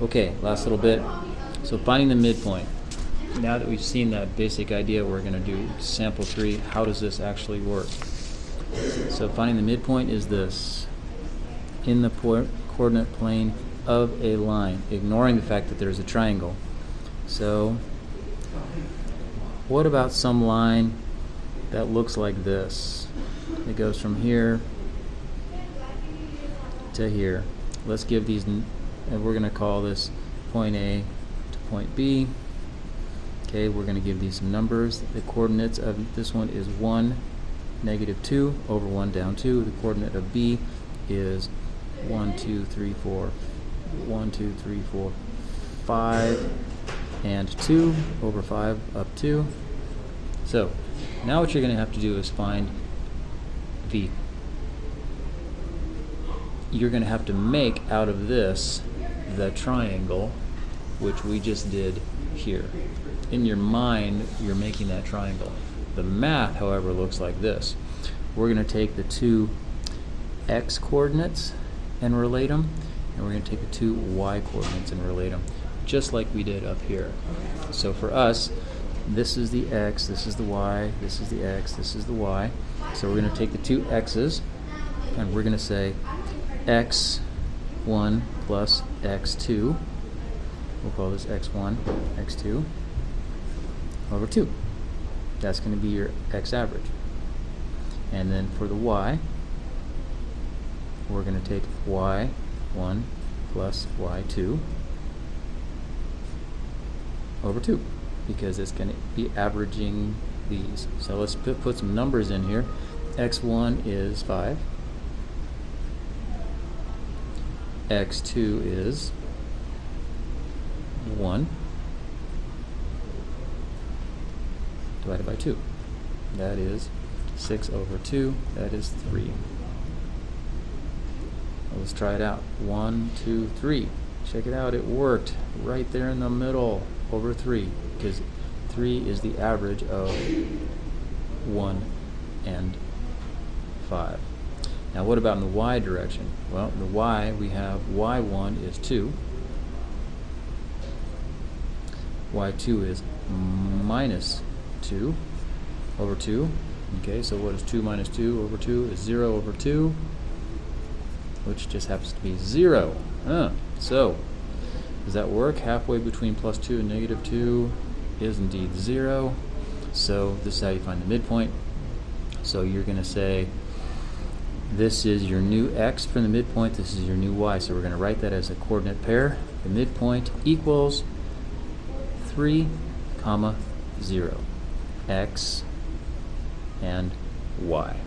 Okay, last little bit. So finding the midpoint. Now that we've seen that basic idea, we're going to do sample 3. How does this actually work? So finding the midpoint is this. In the coordinate plane of a line, ignoring the fact that there's a triangle. So what about some line that looks like this? It goes from here to here. Let's give these, and we're going to call this point A to point B. Okay, we're going to give these some numbers. The coordinates of this one is 1, -2, over 1 down 2. The coordinate of B is 1, 2, 3, 4, 1, 2, 3, 4, 5, and 2, over 5, up 2. So, now what you're going to have to do is find V. You're going to have to make out of this the triangle, which we just did here. In your mind, you're making that triangle. The math, however, looks like this. We're going to take the two x coordinates and relate them, and we're going to take the two y coordinates and relate them, just like we did up here. So for us, this is the x, this is the y, this is the x, this is the y. So we're going to take the two x's, and we're going to say x1 plus x2. We'll call this x1, x2, over 2. That's going to be your x average. And then for the y, we're going to take y1 plus y2 over 2, because it's going to be averaging these. So let's put some numbers in here. x1 is 5. x2 is 1 divided by 2. That is 6 over 2. That is 3. Well, let's try it out. 1, 2, 3. Check it out. It worked right there in the middle, over 3, because 3 is the average of 1 and 5. Now what about in the y direction? Well, in the y, we have y1 is 2. y2 is minus 2 over 2. Okay, so what is 2 minus 2 over 2 is 0 over 2, which just happens to be 0. So, does that work? Halfway between plus 2 and negative 2 is indeed 0. So this is how you find the midpoint. So you're going to say this is your new x from the midpoint, this is your new y. So we're going to write that as a coordinate pair. The midpoint equals 3, 0, x and y.